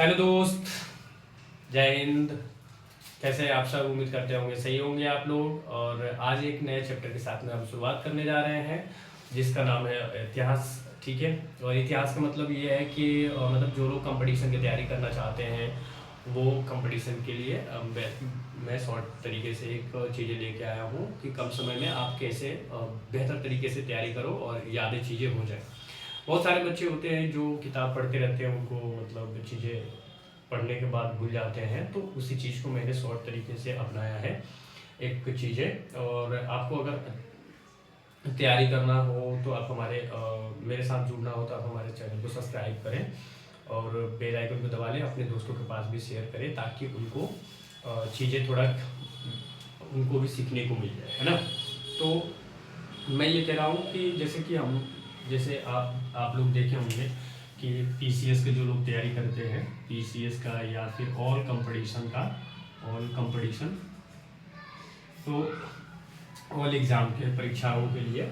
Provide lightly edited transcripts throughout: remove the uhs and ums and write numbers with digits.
Hello दोस्त, जय हिंद। कैसे हैं आप सब? उम्मीद करते होंगे सही होंगे आप लोग। और आज एक नए चैप्टर के साथ में हम शुरुआत करने जा रहे हैं जिसका नाम है इतिहास। ठीक है। और इतिहास का मतलब ये है कि मतलब जो लोग कंपटीशन की तैयारी करना चाहते हैं वो कंपटीशन के लिए मैं शॉर्ट तरीके से एक चीज़ें लेके आया हूँ कि कम समय में आप कैसे बेहतर तरीके से तैयारी करो और यादें चीज़ें हो जाए। बहुत सारे बच्चे होते हैं जो किताब पढ़ते रहते हैं, उनको मतलब चीज़ें पढ़ने के बाद भूल जाते हैं, तो उसी चीज़ को मैंने शॉर्ट तरीके से अपनाया है एक चीज़ें। और आपको अगर तैयारी करना हो तो आप मेरे साथ जुड़ना हो तो आप हमारे चैनल को सब्सक्राइब करें और बेल आइकन को दबा लें, अपने दोस्तों के पास भी शेयर करें ताकि उनको चीज़ें थोड़ा उनको भी सीखने को मिल जाए, है ना। तो मैं ये कह रहा हूँ कि जैसे आप लोग देखे होंगे कि पीसीएस के जो लोग तैयारी करते हैं, पीसीएस का या फिर ऑल कंपटीशन, तो ऑल एग्ज़ाम के परीक्षाओं के लिए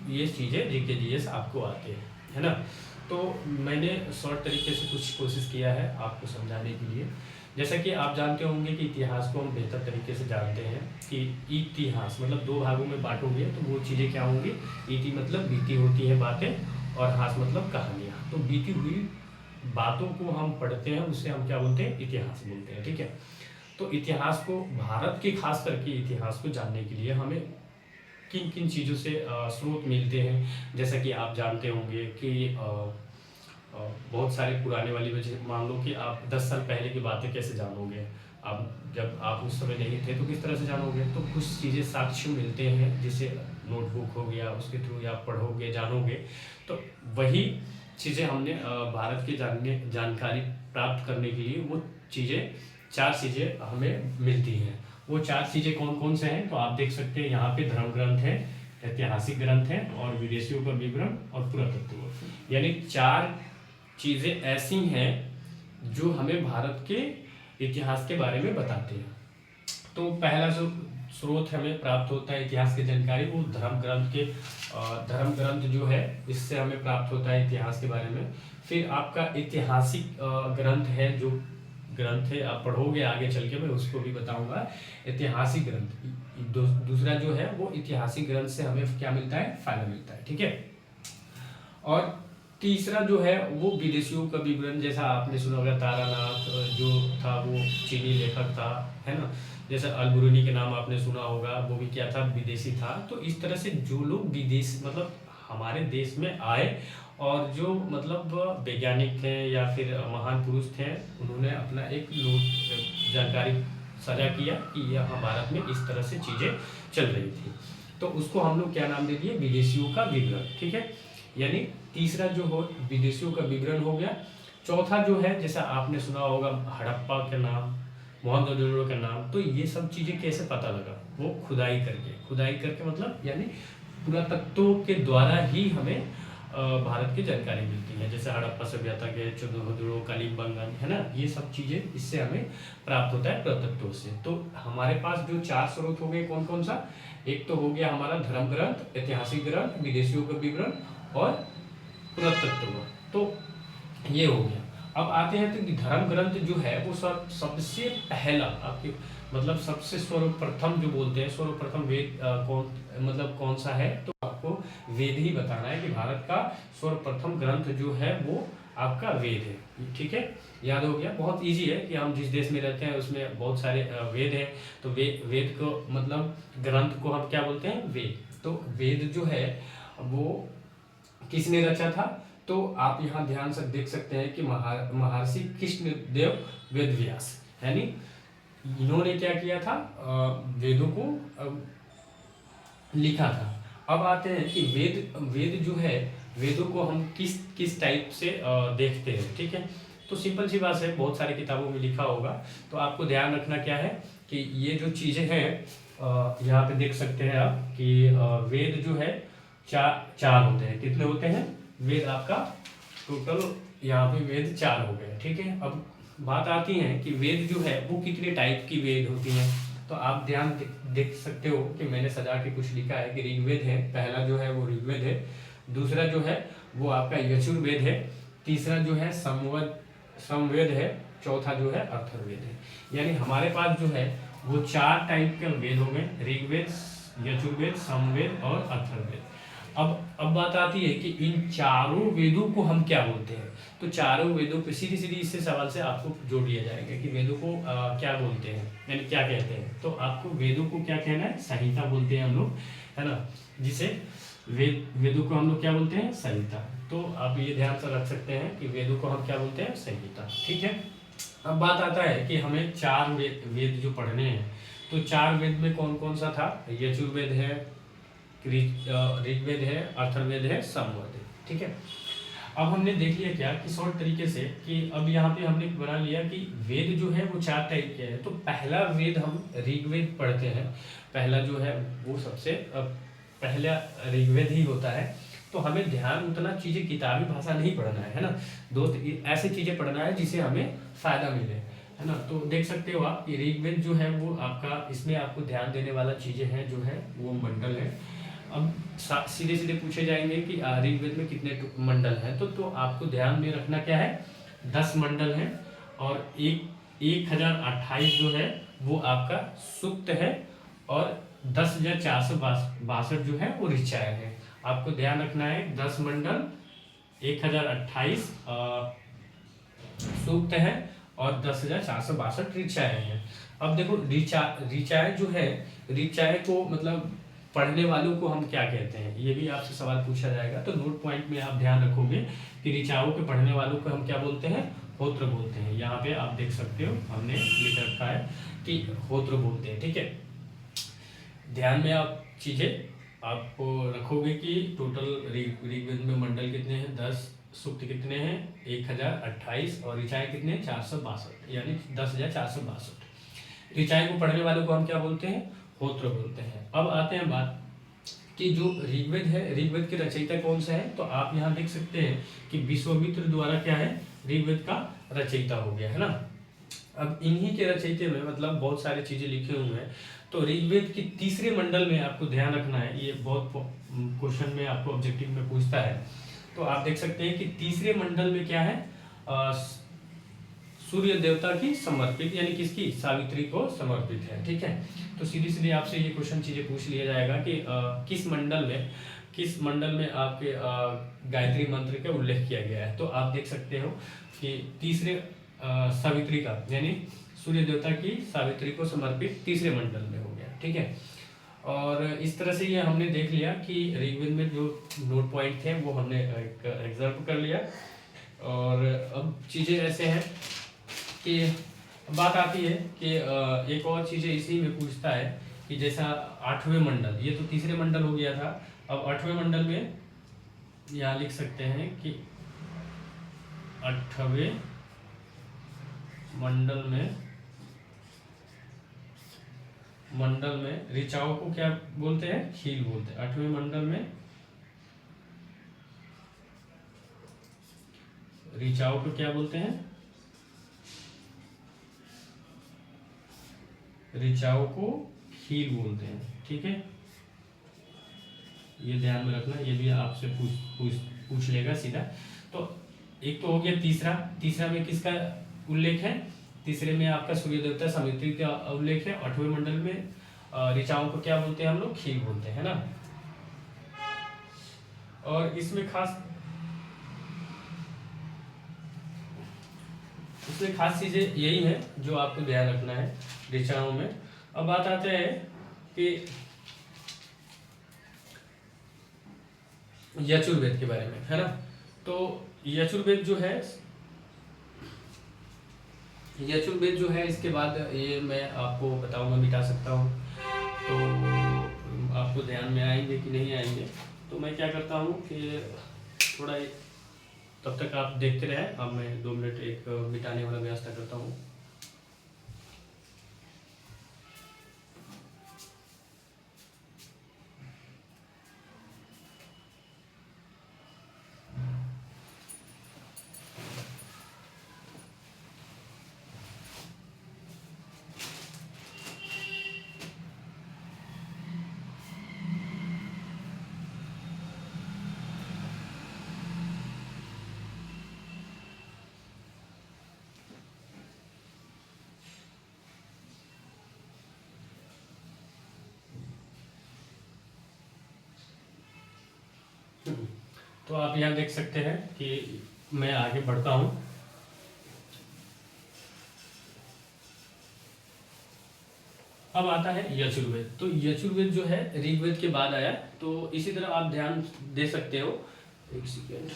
ये चीज़ें जीके जीएस आपको आते हैं, है ना। तो मैंने शॉर्ट तरीके से कुछ कोशिश किया है आपको समझाने के लिए। जैसा कि आप जानते होंगे कि इतिहास को हम बेहतर तरीके से जानते हैं कि इतिहास मतलब दो भागों में बांटोगे तो वो चीज़ें क्या होंगी। इति मतलब बीती होती है बातें और हास मतलब कहानियाँ। तो बीती हुई बातों को हम पढ़ते हैं, उससे हम क्या बोलते हैं, इतिहास बोलते हैं। ठीक है। तो इतिहास को, भारत के खास करके इतिहास को जानने के लिए हमें किन किन चीज़ों से स्रोत मिलते हैं। जैसा कि आप जानते होंगे कि बहुत सारे पुराने वाली वजह, मान लो कि आप 10 साल पहले की बातें कैसे जानोगे। अब जब आप उस समय नहीं थे तो किस तरह से जानोगे। तो कुछ चीज़ें साक्ष्य मिलते हैं, जैसे नोटबुक हो गया, उसके थ्रू आप पढ़ोगे जानोगे। तो वही चीज़ें हमने भारत की जानकारी प्राप्त करने के लिए वो चीज़ें, 4 चीज़ें हमें मिलती हैं। वो 4 चीज़ें कौन कौन से हैं तो आप देख सकते हैं यहाँ पे। धर्म ग्रंथ है, ऐतिहासिक ग्रंथ है और विदेशियों का विवरण और पुरातत्व। यानी 4 चीज़ें ऐसी हैं जो हमें भारत के इतिहास के बारे में बताते हैं। तो पहला जो स्रोत हमें प्राप्त होता है इतिहास की जानकारी, वो धर्म ग्रंथ जो है, इससे हमें प्राप्त होता है इतिहास के बारे में। फिर आपका ऐतिहासिक ग्रंथ है, जो ग्रंथ है आप पढ़ोगे आगे चल के, मैं उसको भी बताऊंगा। ऐतिहासिक ग्रंथ दूसरा जो है वो ऐतिहासिक ग्रंथ से हमें क्या मिलता है, फायदा मिलता है। ठीक है। और तीसरा जो है वो विदेशियों का विवरण, जैसा आपने सुना होगा तारानाथ जो था वो चीनी लेखक था, है ना। जैसे अलबरूनी के नाम आपने सुना होगा, वो भी क्या था, विदेशी था। तो इस तरह से जो लोग विदेश मतलब हमारे देश में आए और जो मतलब वैज्ञानिक थे या फिर महान पुरुष थे, उन्होंने अपना एक जानकारी साझा किया कि यह भारत में इस तरह से चीज़ें चल रही थी। तो उसको हम लोग क्या नाम दे दिए, विदेशियों का विवरण। ठीक है। यानी तीसरा जो हो विदेशियों का विवरण हो गया। चौथा जो है, जैसा आपने सुना होगा हड़प्पा का नाम, मोहनजोदड़ो का नाम। तो ये सब चीज़ें कैसे पता लगा, वो खुदाई करके मतलब यानी पुरातत्वों के द्वारा ही हमें भारत की जानकारी मिलती है। जैसे हड़प्पा सभ्यता के, चंद्रहदुरो, कालीबंगन, है ना, ये सब चीज़ें इससे हमें प्राप्त होता है पुरातत्वों से। तो हमारे पास जो 4 स्रोत हो गए, कौन कौन सा, एक तो हो गया हमारा धर्म ग्रंथ, ऐतिहासिक ग्रंथ, विदेशियों का विवरण और पुरातत्व। तो ये हो गया। अब आते हैं तो धर्म ग्रंथ जो है वो सबसे पहला आपके मतलब सबसे सर्वप्रथम जो बोलते हैं, सर्वप्रथम वेद कौन सा है, तो आपको वेद ही बताना है कि भारत का सर्वप्रथम ग्रंथ जो है वो आपका वेद है। ठीक है। याद हो गया, बहुत इजी है कि हम जिस देश में रहते हैं उसमें बहुत सारे वेद हैं। तो वेद को मतलब ग्रंथ को हम क्या बोलते हैं, वेद। तो वेद जो है वो किसने रचा था, तो आप यहाँ ध्यान से देख सकते हैं कि महर्षि कृष्णदेव वेदव्यास, यानी इन्होंने क्या किया था, वेदों को लिखा था। अब आते हैं कि वेद जो है, वेदों को हम किस टाइप से देखते हैं। ठीक है। तो सिंपल सी बात है, बहुत सारी किताबों में लिखा होगा। तो आपको ध्यान रखना क्या है कि ये जो चीज़ें हैं यहाँ पे देख सकते हैं आप कि वेद जो है चार होते हैं। कितने होते हैं वेद, आपका टोटल यहाँ पे वेद 4 हो गए। ठीक है। अब बात आती है कि वेद जो है वो कितने टाइप की वेद होती हैं। तो आप ध्यान देख सकते हो कि मैंने सजा के कुछ लिखा है कि ऋग्वेद है, पहला जो है वो ऋग्वेद है। दूसरा जो है वो आपका यजुर्वेद है। तीसरा जो है समवेद है, चौथा जो है अथर्ववेद है। यानी हमारे पास जो है वो 4 टाइप के वेद हो गए, ऋग्वेद, यजुर्वेद, सामवेद और अथर्ववेद। अब बात आती है कि इन चारों वेदों को हम क्या बोलते हैं। तो चारों वेदों पे सीधी सीधी इससे सवाल से आपको जोड़ लिया जाएगा कि वेदों को क्या बोलते हैं, यानी क्या कहते हैं। तो आपको वेदों को क्या कहना है, संहिता बोलते हैं हम लोग, है ना, जिसे वेदों को हम लोग क्या बोलते हैं, संहिता। तो आप ये ध्यान से रख सकते हैं कि वेदों को हम क्या बोलते हैं, संहिता। ठीक है। अब बात आता है कि हमें 4 वेद जो पढ़ने हैं, तो 4 वेद में कौन कौन सा था, यजुर्वेद है, ऋग्वेद है, अथर्ववेद है, सामवेद है। ठीक है। अब हमने देख लिया क्या कि शॉर्ट तरीके से कि अब यहाँ पे हमने बना लिया कि वेद जो है वो 4 टाइप के हैं। तो पहला वेद हम ऋग्वेद पढ़ते हैं, पहला जो है वो सबसे पहला ऋग्वेद ही होता है। तो हमें ध्यान उतना चीज़ें किताबी भाषा नहीं पढ़ना है ना दोस्त, ऐसे चीज़ें पढ़ना है जिससे हमें फ़ायदा मिले, है ना। तो देख सकते हो आप कि ऋग्वेद जो है वो आपका, इसमें आपको ध्यान देने वाला चीज़ें हैं जो है वो मंडल है। अब सीधे सीधे पूछे जाएंगे कि ऋग्वेद में कितने मंडल हैं, तो आपको ध्यान में रखना क्या है, 10 मंडल हैं और 1028 जो है वो आपका सूक्त है और 10,462 जो है वो ऋचाएँ है। आपको ध्यान रखना है 10 मंडल, 1028 सूक्त है और 10,462 ऋचाएँ हैं। अब देखो ऋचाएँ जो है, ऋचाएँ को मतलब पढ़ने वालों को हम क्या कहते हैं, ये भी आपसे सवाल पूछा जाएगा। तो नोट पॉइंट में आप ध्यान रखोगे कि ऋचाओं के पढ़ने वालों को हम क्या बोलते हैं, होत्र बोलते हैं। यहाँ पे आप देख सकते हो हमने लिख रखा है कि होत्र बोलते हैं। ठीक है। ध्यान में आप चीजें आपको रखोगे कि टोटल ऋग्वेद में मंडल कितने हैं, 10, सूक्त कितने हैं 1028 और ऋचाएँ कितने हैं 462, यानी 10,462। ऋचाएँ को पढ़ने वालों को हम क्या बोलते हैं, होत्र बोलते हैं। अब आते हैं बात कि जो ऋग्वेद है, ऋग्वेद के रचयिता कौन सा है। तो आप यहाँ देख सकते हैं कि विश्वामित्र द्वारा क्या है, ऋग्वेद का रचयिता हो गया, है ना। अब इन्हीं के रचयिते में मतलब बहुत सारी चीजें लिखे हुए हैं। तो ऋग्वेद के तीसरे मंडल में आपको ध्यान रखना है, ये बहुत क्वेश्चन में आपको ऑब्जेक्टिव में पूछता है। तो आप देख सकते हैं कि तीसरे मंडल में क्या है, सूर्य देवता की समर्पित, यानी किसकी, सावित्री को समर्पित है। ठीक है। तो सीधी सीधी आपसे ये क्वेश्चन चीजें पूछ लिया जाएगा कि किस मंडल में आपके गायत्री मंत्र का उल्लेख किया गया है। तो आप देख सकते हो कि तीसरे सावित्री का, यानी सूर्य देवता की सावित्री को समर्पित तीसरे मंडल में हो गया। ठीक है। और इस तरह से ये हमने देख लिया कि ऋग्वेद में जो नोट पॉइंट थे वो हमने एग्जर्व कर लिया। और अब चीजें ऐसे हैं कि बात आती है कि एक और चीज़ें इसी में पूछता है कि जैसा 8वें मंडल, ये तो तीसरे मंडल हो गया था। अब 8वें मंडल में यहाँ लिख सकते हैं कि 8वें मंडल में ऋचाओं को क्या बोलते हैं, खील बोलते हैं। 8वें मंडल में ऋचाओं को क्या बोलते हैं, ऋचाओं को खील बोलते हैं। ठीक है। ये ध्यान में रखना, ये भी आपसे पूछ लेगा सीधा। तो एक तो हो गया तीसरा में किसका उल्लेख है, तीसरे में आपका सूर्य देवता सावित्री का उल्लेख है। 8वें मंडल में ऋचाओं को क्या बोलते हैं हम लोग, खील बोलते हैं ना। और इसमें खास चीजें यही है जो आपको ध्यान रखना है ऋचाओं में। अब बात आते हैं कि यजुर्वेद के बारे में, है ना। तो यजुर्वेद जो है इसके बाद ये मैं आपको बताऊंगा, मिटा सकता हूँ। तो आपको ध्यान में आएंगे कि नहीं आएंगे। तो मैं क्या करता हूँ कि थोड़ा तब तक आप देखते रहे। अब मैं 2 मिनट एक मिटाने वाला व्यवस्था करता हूँ। तो आप यहाँ देख सकते हैं कि मैं आगे बढ़ता हूँ। अब आता है यजुर्वेद। तो यजुर्वेद जो है ऋग्वेद के बाद आया। तो इसी तरह आप ध्यान दे सकते हो। एक सेकेंड।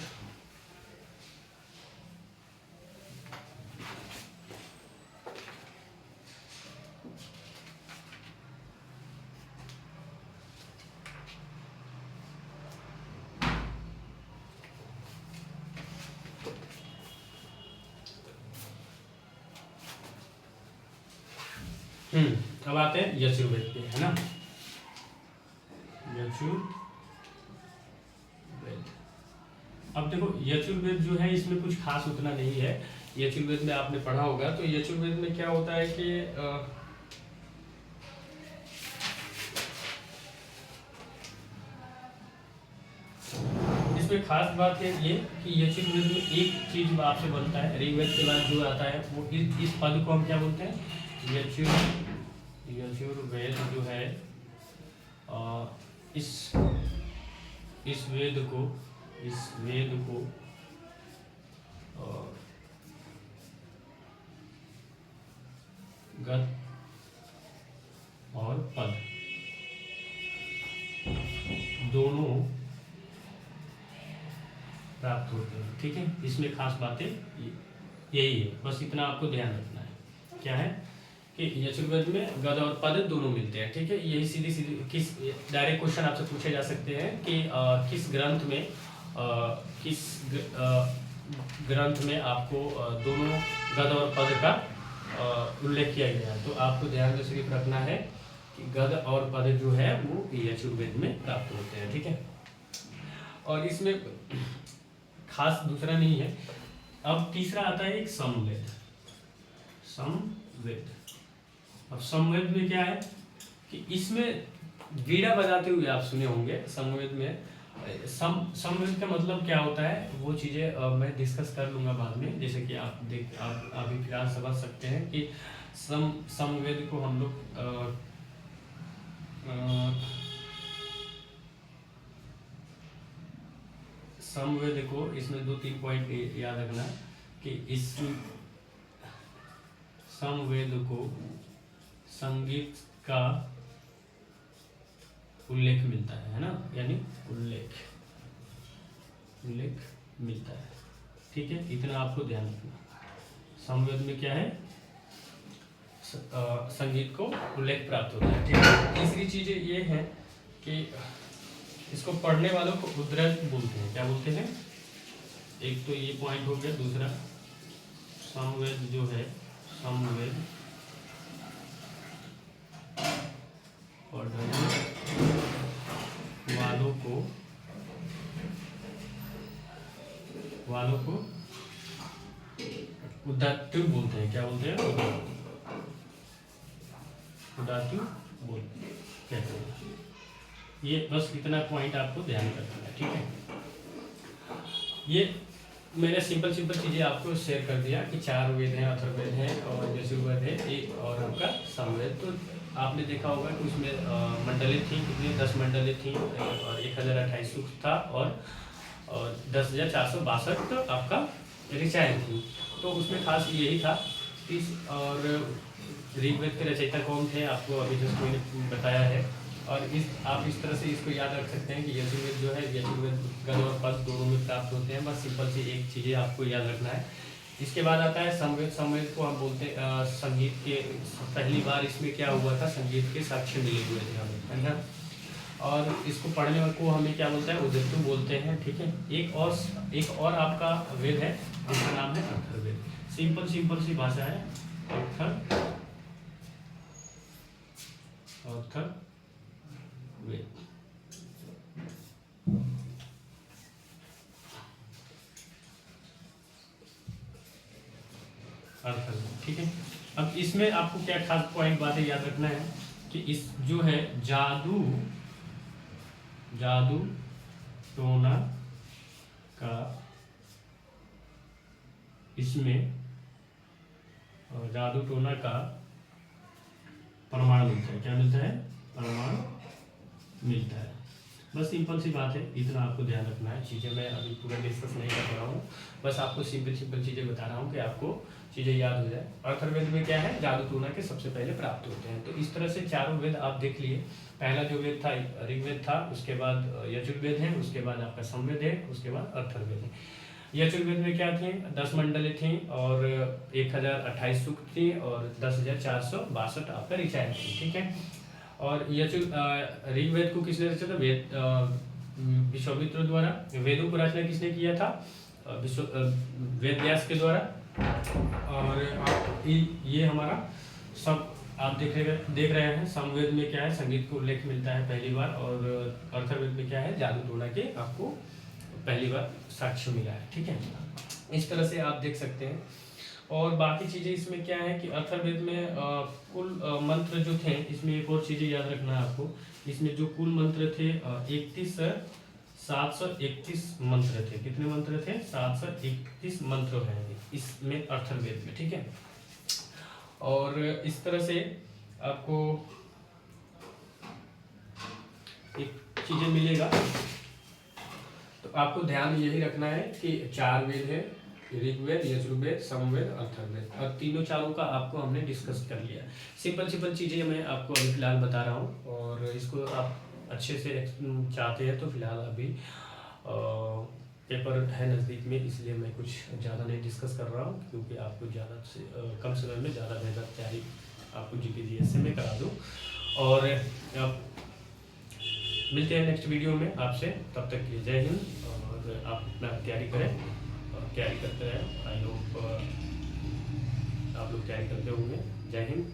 अब आते हैं यजुर्वेद पे, है ना। यजुर्वेद। अब देखो यजुर्वेद जो है इसमें कुछ खास उतना नहीं है। यजुर्वेद में आपने पढ़ा होगा। तो यजुर्वेद में क्या होता है कि इसमें खास बात है ये कि यजुर्वेद में एक चीज आपसे बनता है। ऋग्वेद के बाद जो आता है वो इस पद को हम क्या बोलते हैं, यजुर्वेद जो है इस वेद को गद और पद दोनों प्राप्त होते हैं। ठीक है, इसमें खास बातें यही है, बस इतना आपको ध्यान रखना है। क्या है कि यजुर्वेद में गद और पद दोनों मिलते हैं। ठीक है, यही सीधी किस डायरेक्ट क्वेश्चन आपसे पूछे जा सकते हैं कि किस ग्रंथ में आपको दोनों गद और पद का उल्लेख किया गया है। तो आपको ध्यान में सिर्फ रखना है कि गद और पद जो है वो यजुर्वेद में प्राप्त होते हैं। ठीक है, और इसमें खास दूसरा नहीं है। अब तीसरा आता है एक समवेद। अब समवेद में क्या है कि इसमें वीणा बजाते हुए आप सुने होंगे। समवेद में समवेद का मतलब क्या होता है वो चीज़ें मैं डिस्कस कर लूँगा बाद में। जैसे कि आप अभी फिलहाल समझ सकते हैं कि समवेद को हम लोग समवेद को इसमें 2-3 पॉइंट याद रखना कि इस समवेद को संगीत का उल्लेख मिलता है ना, यानी उल्लेख मिलता है। ठीक है, इतना आपको ध्यान रखना। समवेद में क्या है, संगीत को उल्लेख प्राप्त होता है। ठीक है, तीसरी चीज ये है कि इसको पढ़ने वालों को उद्रज बोलते हैं। क्या बोलते हैं, एक तो ये पॉइंट हो गया। दूसरा समवेद जो है, समवेद पढ़ने वालों को उदात्तु बोलते हैं। क्या बोलते हैं, उदात्तु कहते हैं। ये बस इतना पॉइंट आपको ध्यान रखना है। ठीक है, ये मैंने सिंपल चीज़ें आपको शेयर कर दिया कि 4 वेद हैं, अथर्ववेद है और यजुर्वेद है, एक और आपका समवेद। तो आपने देखा होगा कि उसमें मंडलें थी, कितनी 10 मंडलें थी और 1028 सूक्त था और 10,462 तो आपका ऋचाएँ थी। तो उसमें खास यही था। और ऋग्वेद के रचयिता कौन थे आपको अभी जस्ट मैंने बताया है। और आप इस तरह से इसको याद रख सकते हैं कि यजुर्वेद जो है, यजुर्वेद गद और पद दोनों में प्राप्त होते हैं। बस सिंपल सी एक चीज़ें आपको याद रखना है। इसके बाद आता है समवेद। समवेद को हम बोलते हैं संगीत के, पहली बार इसमें क्या हुआ था, संगीत के साक्ष्य मिले हुए थे हमें, है ना। और इसको पढ़ने को हमें क्या बोलते हैं, उदत्तु बोलते हैं। ठीक है, एक और आपका वेद है जिसका नाम है अथर्ववेद। सिंपल सी भाषा है, अथर्ववेद। ठीक है, अब इसमें आपको क्या खास पॉइंट बातें याद रखना है कि इस जो है जादू टोना का, इसमें जादू टोना का प्रमाण मिलता है। क्या मिलता है, प्रमाण मिलता है। बस सिंपल सी बात है, इतना आपको ध्यान रखना है। चीज़ें मैं अभी पूरा डिस्कस नहीं कर रहा हूँ, बस आपको सिंपल सिंपल चीज़ें बता रहा हूँ कि आपको चीज़ें याद हो जाए। अथर्ववेद में क्या है, जादू टूना के सबसे पहले प्राप्त होते हैं। तो इस तरह से चारों वेद आप देख लिए। पहला जो वेद था ऋग्वेद था, उसके बाद यजुर्वेद है, उसके बाद आपका समवेद है, उसके बाद अथर्ववेद है। यजुर्वेद में क्या थे, 10 मंडलें थी और 1028 सूक्त थी और 10,462 आपका ऋचाएँ थी, ठीक है। और ऋग्वेद को किसने रचा था, विश्वामित्र द्वारा। वेदों को रचना किसने किया था, वेद व्यास के द्वारा। और आप ये हमारा सब आप देख रहे हैं। समवेद में क्या है, संगीत को उल्लेख मिलता है पहली बार, और अथर्ववेद में क्या है, जादू टोना के आपको पहली बार साक्ष्य मिला है, ठीक है। इस तरह से आप देख सकते हैं। और बाकी चीज़ें इसमें क्या है कि अथर्ववेद में कुल मंत्र जो थे, इसमें एक और चीज़ें याद रखना है आपको। इसमें जो कुल मंत्र थे 731 मंत्र थे। कितने मंत्र थे, 731 मंत्र हैं इसमें अथर्ववेद में, ठीक है। और इस तरह से आपको एक चीज़ें मिलेगा। तो आपको ध्यान यही रखना है कि 4 वेद है, ऋग्वेद, यजुर्वेद, सामवेद, अथर्ववेद, और तीनों चारों का आपको हमने डिस्कस कर लिया। सिंपल चीज़ें मैं आपको अभी फिलहाल बता रहा हूँ, और इसको आप अच्छे से चाहते हैं तो फिलहाल अभी पेपर है नज़दीक में, इसलिए मैं कुछ ज़्यादा नहीं डिस्कस कर रहा हूँ, क्योंकि आपको ज़्यादा से कम समय में ज़्यादा बेहतर तैयारी आपको GK से मैं करा दूँ। और मिलते हैं नेक्स्ट वीडियो में आपसे, तब तक के लिए जय हिंद। और आप अपना तैयारी करें, तैयारी करते रहें। आई होप आप लोग तैयारी करते होंगे। जय हिंद।